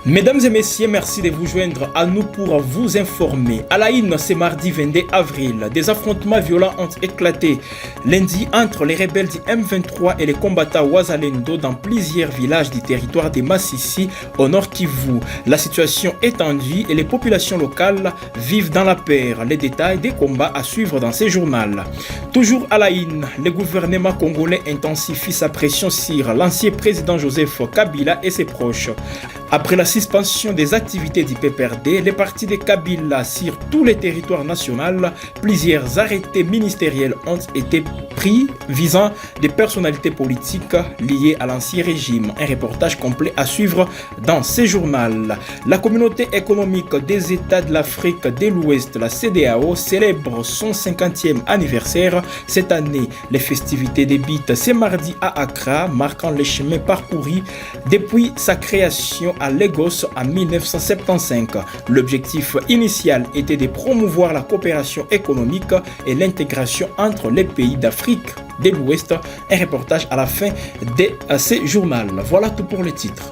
Mesdames et messieurs, merci de vous joindre à nous pour vous informer. À la une, c'est mardi 22 avril. Des affrontements violents ont éclaté lundi entre les rebelles du M23 et les combattants Wazalendo dans plusieurs villages du territoire de Massissi au nord Kivu. La situation est tendue et les populations locales vivent dans la peur. Les détails des combats à suivre dans ces journaux. Toujours à la une, le gouvernement congolais intensifie sa pression sur l'ancien président Joseph Kabila et ses proches. Après la suspension des activités du PPRD, les partis de Kabila sur tous les territoires nationaux, plusieurs arrêtés ministériels ont été pris visant des personnalités politiques liées à l'ancien régime. Un reportage complet à suivre dans ces journaux. La communauté économique des États de l'Afrique de l'Ouest, la CEDEAO, célèbre son 50e anniversaire cette année. Les festivités débutent ce mardi à Accra, marquant les chemins parcourus depuis sa création à Lagos en 1975. L'objectif initial était de promouvoir la coopération économique et l'intégration entre les pays d'Afrique de l'Ouest. Un reportage à la fin de ces journaux. Voilà tout pour les titres.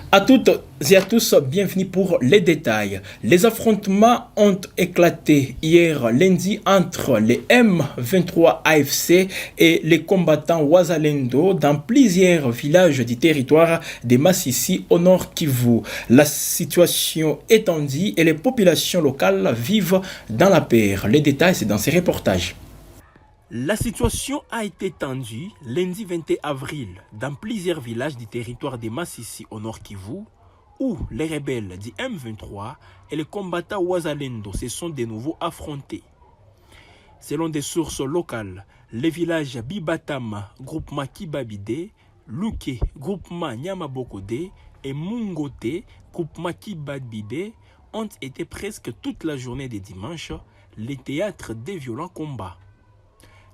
À toutes et à tous, bienvenue pour les détails. Les affrontements ont éclaté hier lundi entre les M23 AFC et les combattants Wazalendo dans plusieurs villages du territoire de Massissi au nord Kivu. La situation est tendue et les populations locales vivent dans la peur. Les détails, c'est dans ces reportages. La situation a été tendue lundi 21 avril dans plusieurs villages du territoire de Massissi au nord Kivu, où les rebelles du M23 et les combattants Wazalendo se sont de nouveau affrontés. Selon des sources locales, les villages Bibatama, groupement Kibabide, Luke, groupement Nyamabokode et Mungote, groupement Kibabide, ont été presque toute la journée de dimanche les théâtres des violents combats.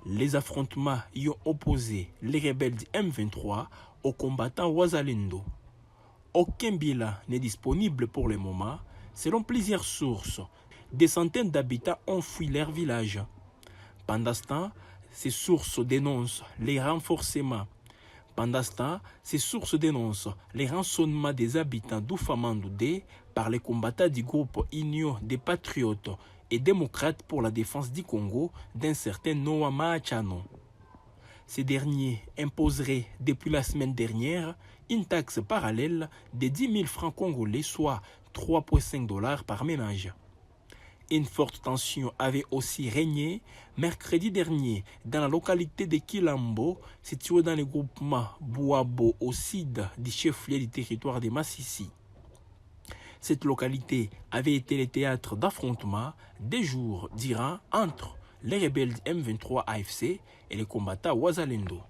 Les affrontements y ont opposé les rebelles du M23 aux combattants Wazalendo. Aucun bilan n'est disponible pour le moment. Selon plusieurs sources, des centaines d'habitants ont fui leur village. Pendant ce temps, ces sources dénoncent les renforcements. Ces sources dénoncent les rançonnements des habitants d'Oufamandoudé par les combattants du groupe Union des Patriotes et démocrates pour la défense du Congo d'un certain Noah Maachano. Ces derniers imposeraient depuis la semaine dernière une taxe parallèle de 10 000 francs congolais, soit 3,5 $ par ménage. Une forte tension avait aussi régné mercredi dernier dans la localité de Kilambo, située dans le groupement Bouabo au sud du chef-lieu du territoire de Massissi. Cette localité avait été le théâtre d'affrontements des jours durant entre les rebelles du M23 AFC et les combattants Wazalendo.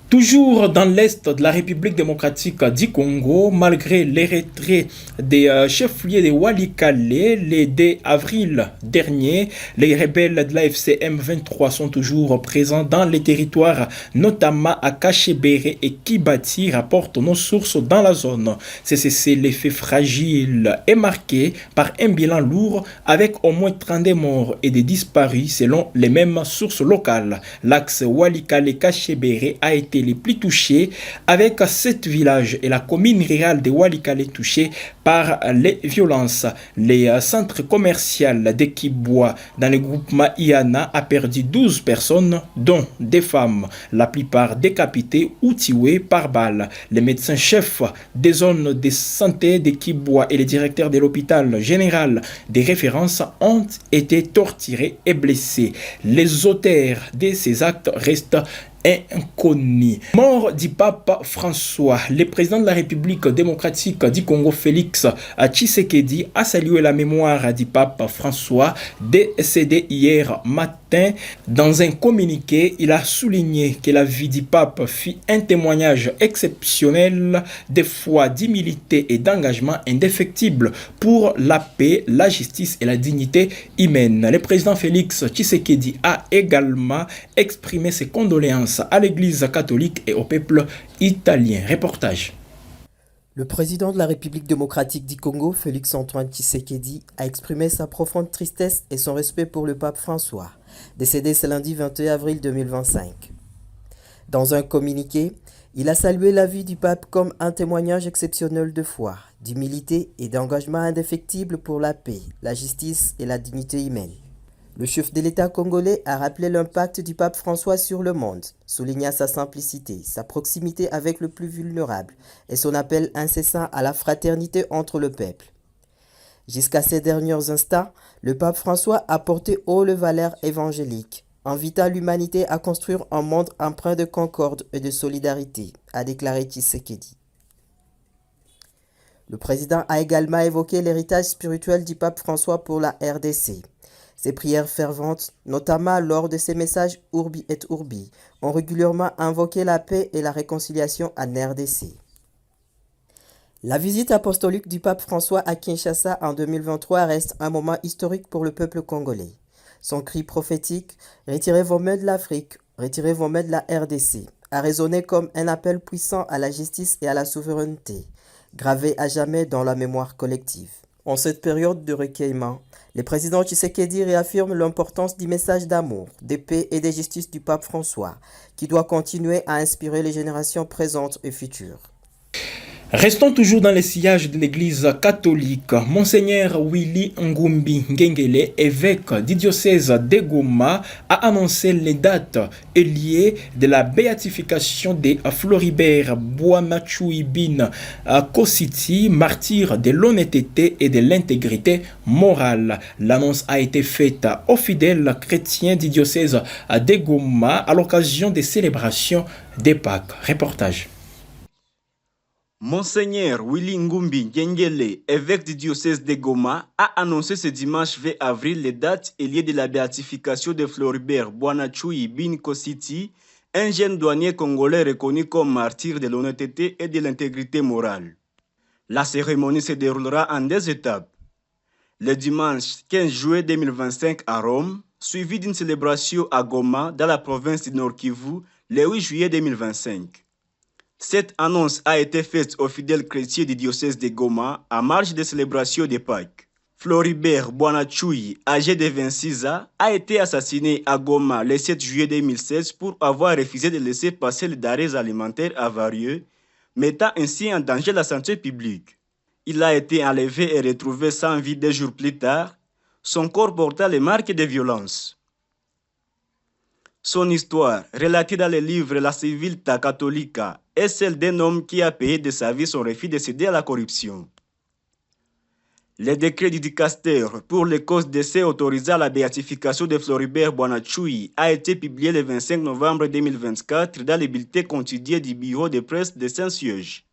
Toujours dans l'est de la République démocratique du Congo, malgré les retraits des chefs-lieux de Walikale le 2 avril dernier, les rebelles de l'AFC M23 sont toujours présents dans les territoires, notamment à Kachebere et Kibati, rapportent nos sources dans la zone. C'est l'effet fragile est marqué par un bilan lourd avec au moins 32 morts et des disparus selon les mêmes sources locales. L'axe Walikale-Kachebere a été les plus touchés, avec 7 villages et la commune rurale de Walikale touchée par les violences. Les centres commerciaux de Kibois dans le groupement Iana a perdu 12 personnes, dont des femmes, la plupart décapitées ou tuées par balle. Les médecins-chefs des zones de santé de Kibois et les directeurs de l'hôpital général des références ont été torturés et blessés. Les auteurs de ces actes restent inconnu. Mort du pape François, le président de la République démocratique du Congo Félix Tshisekedi a salué la mémoire du pape François décédé hier matin. Dans un communiqué, il a souligné que la vie du pape fut un témoignage exceptionnel de foi, d'humilité et d'engagement indéfectible pour la paix, la justice et la dignité humaine. Le président Félix Tshisekedi a également exprimé ses condoléances à l'Église catholique et au peuple italien. Reportage. Le président de la République démocratique du Congo, Félix-Antoine Tshisekedi, a exprimé sa profonde tristesse et son respect pour le pape François, décédé ce lundi 21 avril 2025. Dans un communiqué, il a salué la vie du pape comme un témoignage exceptionnel de foi, d'humilité et d'engagement indéfectible pour la paix, la justice et la dignité humaine. Le chef de l'État congolais a rappelé l'impact du pape François sur le monde, soulignant sa simplicité, sa proximité avec le plus vulnérable et son appel incessant à la fraternité entre le peuple. Jusqu'à ces derniers instants, le pape François a porté haut les valeurs évangéliques, invitant l'humanité à construire un monde empreint de concorde et de solidarité, a déclaré Tshisekedi. Le président a également évoqué l'héritage spirituel du pape François pour la RDC. Ses prières ferventes, notamment lors de ses messages Urbi et Urbi, ont régulièrement invoqué la paix et la réconciliation en RDC. La visite apostolique du pape François à Kinshasa en 2023 reste un moment historique pour le peuple congolais. Son cri prophétique « Retirez vos mains de l'Afrique, retirez vos mains de la RDC » a résonné comme un appel puissant à la justice et à la souveraineté, gravé à jamais dans la mémoire collective. En cette période de recueillement, le président Tshisekedi réaffirme l'importance du message d'amour, de paix et de justice du pape François, qui doit continuer à inspirer les générations présentes et futures. Restons toujours dans les sillages de l'église catholique. Monseigneur Willy Ngumbi Ngengele, évêque du diocèse de Goma, a annoncé les dates et liées de la béatification de Floribert Boamachouibine Kositi, martyr de l'honnêteté et de l'intégrité morale. L'annonce a été faite aux fidèles chrétiens du diocèse de Goma à l'occasion des célébrations des Pâques. Reportage. Monseigneur Willy Ngumbi Ngengele, évêque du diocèse de Goma, a annoncé ce dimanche 20 avril les dates et lieux de la béatification de Floribert Boamachouibine Kositi, un jeune douanier congolais reconnu comme martyr de l'honnêteté et de l'intégrité morale. La cérémonie se déroulera en 2 étapes. Le dimanche 15 juillet 2025 à Rome, suivi d'une célébration à Goma dans la province du Nord Kivu le 8 juillet 2025. Cette annonce a été faite aux fidèles chrétiens du diocèse de Goma à marge des célébrations de Pâques. Floribert Boamachouy, âgé de 26 ans, a été assassiné à Goma le 7 juillet 2016 pour avoir refusé de laisser passer les denrées alimentaires avarieux, mettant ainsi en danger la santé publique. Il a été enlevé et retrouvé sans vie 2 jours plus tard, son corps portant les marques de violence. Son histoire, relatée dans le livre La Civiltà Cattolica, est celle d'un homme qui a payé de sa vie son refus de céder à la corruption. Le décret du dicaster pour les causes d'essai autorisant la béatification de Floribert Boamachouy a été publié le 25 novembre 2024 dans le bulletin quotidien du bureau de presse de Saint-Siège.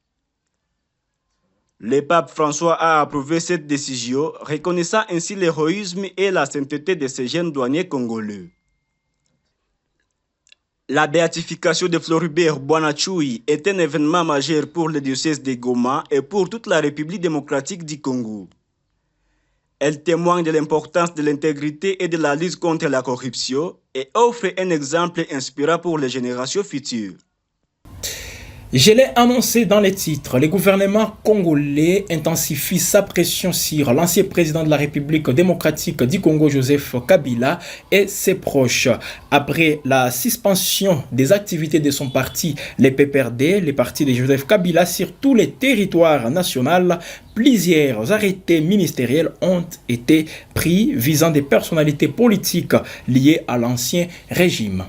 Le pape François a approuvé cette décision, reconnaissant ainsi l'héroïsme et la sainteté de ces jeunes douaniers congolais. La béatification de Floribert Boamachouy est un événement majeur pour le diocèse de Goma et pour toute la République démocratique du Congo. Elle témoigne de l'importance de l'intégrité et de la lutte contre la corruption et offre un exemple inspirant pour les générations futures. Je l'ai annoncé dans les titres, le gouvernement congolais intensifie sa pression sur l'ancien président de la République démocratique du Congo, Joseph Kabila, et ses proches. Après la suspension des activités de son parti, le PPRD, le parti de Joseph Kabila, sur tous les territoires nationaux, plusieurs arrêtés ministériels ont été pris visant des personnalités politiques liées à l'ancien régime.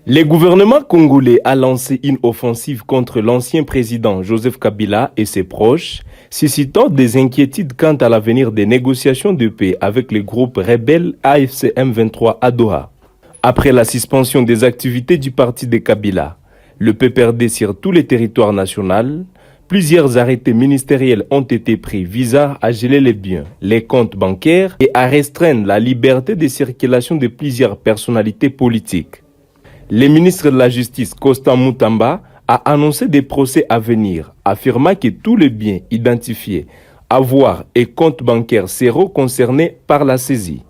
Le gouvernement congolais a lancé une offensive contre l'ancien président Joseph Kabila et ses proches, suscitant des inquiétudes quant à l'avenir des négociations de paix avec le groupe rebelle AFC M23 à Doha. Après la suspension des activités du parti de Kabila, le PPRD sur tous les territoires nationaux, plusieurs arrêtés ministériels ont été pris visant à geler les biens, les comptes bancaires et à restreindre la liberté de circulation de plusieurs personnalités politiques. Le ministre de la Justice, Constant Mutamba, a annoncé des procès à venir, affirmant que tous les biens identifiés, avoirs et comptes bancaires seront concernés par la saisie.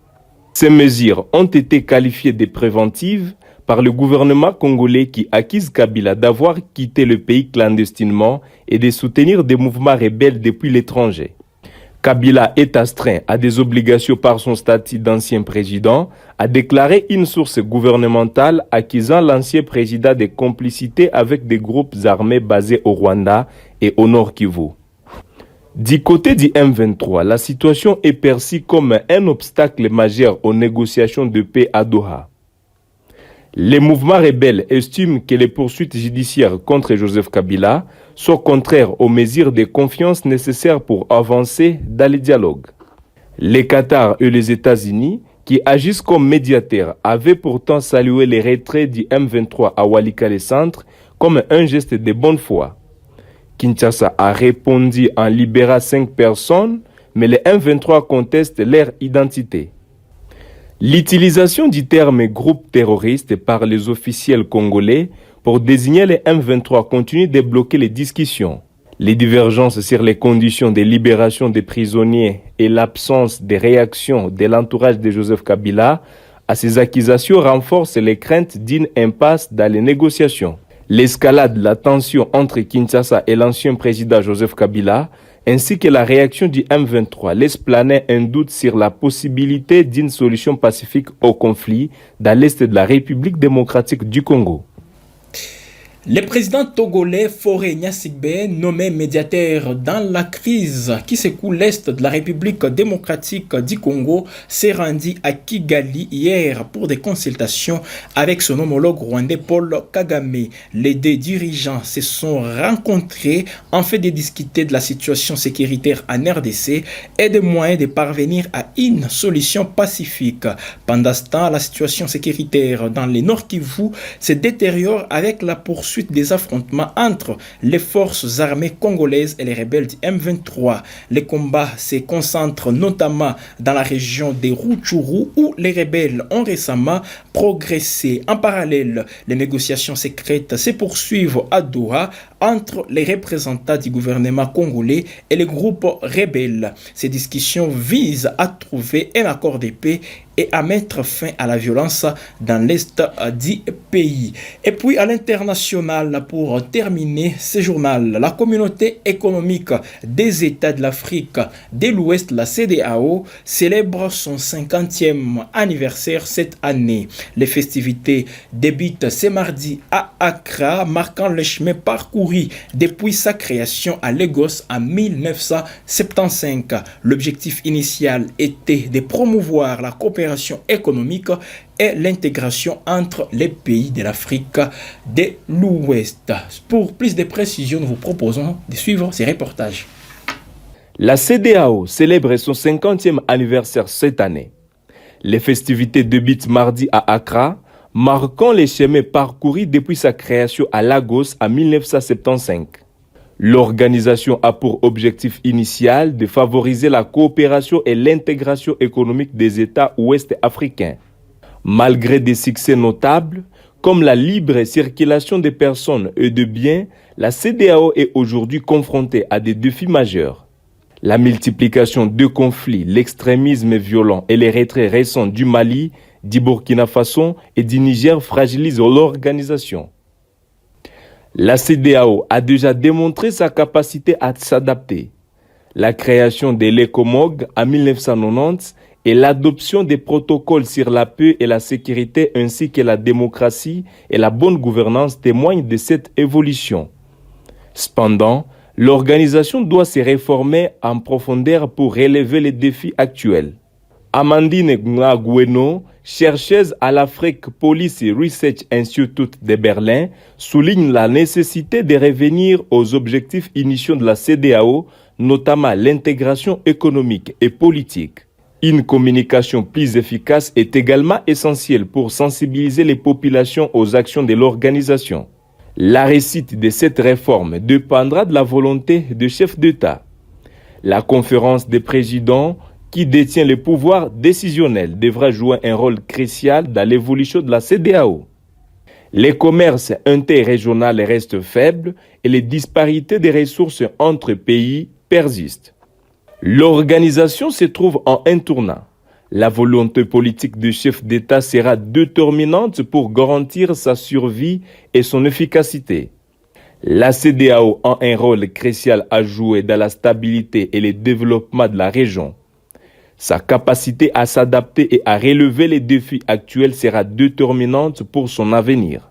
Ces mesures ont été qualifiées de préventives par le gouvernement congolais qui accuse Kabila d'avoir quitté le pays clandestinement et de soutenir des mouvements rebelles depuis l'étranger. Kabila est astreint à des obligations par son statut d'ancien président, a déclaré une source gouvernementale accusant l'ancien président de complicité avec des groupes armés basés au Rwanda et au Nord Kivu. Du côté du M23, la situation est perçue comme un obstacle majeur aux négociations de paix à Doha. Les mouvements rebelles estiment que les poursuites judiciaires contre Joseph Kabila sont contraires aux mesures de confiance nécessaires pour avancer dans le dialogue. Les Qatar et les États-Unis, qui agissent comme médiateurs, avaient pourtant salué les retraits du M23 à Walikale Centre comme un geste de bonne foi. Kinshasa a répondu en libérant 5 personnes, mais les M23 contestent leur identité. L'utilisation du terme groupe terroriste par les officiels congolais pour désigner les M23 continue de bloquer les discussions. Les divergences sur les conditions de libération des prisonniers et l'absence de réaction de l'entourage de Joseph Kabila à ces accusations renforcent les craintes d'une impasse dans les négociations. L'escalade de la tension entre Kinshasa et l'ancien président Joseph Kabila ainsi que la réaction du M23 laisse planer un doute sur la possibilité d'une solution pacifique au conflit dans l'est de la République démocratique du Congo. Le président togolais Faure Gnassingbé, nommé médiateur dans la crise qui secoue l'est de la République démocratique du Congo, s'est rendu à Kigali hier pour des consultations avec son homologue rwandais Paul Kagame. Les deux dirigeants se sont rencontrés en fait de discuter de la situation sécuritaire en RDC et des moyens de parvenir à une solution pacifique. Pendant ce temps, la situation sécuritaire dans le Nord Kivu se détériore avec la poursuite des affrontements entre les forces armées congolaises et les rebelles du M23. Les combats se concentrent notamment dans la région des Rutshuru où les rebelles ont récemment progressé. En parallèle, les négociations secrètes se poursuivent à Doha entre les représentants du gouvernement congolais et les groupes rebelles. Ces discussions visent à trouver un accord de paix et à mettre fin à la violence dans l'est du pays. Et puis à l'international, pour terminer ce journal, la communauté économique des États de l'Afrique de l'Ouest, la CEDEAO, célèbre son 50e anniversaire cette année. Les festivités débutent ce mardi à Accra, marquant le chemin parcouru depuis sa création à Lagos en 1975. L'objectif initial était de promouvoir la coopération économique et l'intégration entre les pays de l'Afrique de l'Ouest. Pour plus de précisions, nous vous proposons de suivre ces reportages. La CEDEAO célèbre son 50e anniversaire cette année. Les festivités débutent mardi à Accra, marquant les chemins parcourus depuis sa création à Lagos en 1975. L'organisation a pour objectif initial de favoriser la coopération et l'intégration économique des États ouest-africains. Malgré des succès notables, comme la libre circulation des personnes et de biens, la CEDEAO est aujourd'hui confrontée à des défis majeurs. La multiplication de conflits, l'extrémisme violent et les retraits récents du Mali, du Burkina Faso et du Niger fragilisent l'organisation. La CEDEAO a déjà démontré sa capacité à s'adapter. La création de l'ECOMOG en 1990 et l'adoption des protocoles sur la paix et la sécurité ainsi que la démocratie et la bonne gouvernance témoignent de cette évolution. Cependant, l'organisation doit se réformer en profondeur pour relever les défis actuels. Amandine Ngagweno, chercheuse à l'Afrique Policy Research Institute de Berlin, souligne la nécessité de revenir aux objectifs initiaux de la CEDEAO, notamment l'intégration économique et politique. Une communication plus efficace est également essentielle pour sensibiliser les populations aux actions de l'organisation. La réussite de cette réforme dépendra de la volonté des chefs d'État. La conférence des présidents qui détient le pouvoir décisionnel devra jouer un rôle crucial dans l'évolution de la CEDEAO. Les commerces interrégionaux restent faibles et les disparités des ressources entre pays persistent. L'organisation se trouve en un tournant. La volonté politique du chef d'État sera déterminante pour garantir sa survie et son efficacité. La CEDEAO a un rôle crucial à jouer dans la stabilité et le développement de la région. Sa capacité à s'adapter et à relever les défis actuels sera déterminante pour son avenir.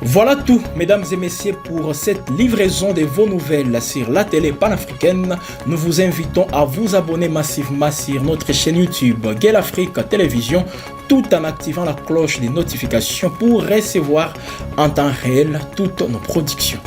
Voilà tout, mesdames et messieurs, pour cette livraison de vos nouvelles sur la télé panafricaine. Nous vous invitons à vous abonner massivement sur notre chaîne YouTube Gueule Afrique Télévision, tout en activant la cloche des notifications pour recevoir en temps réel toutes nos productions.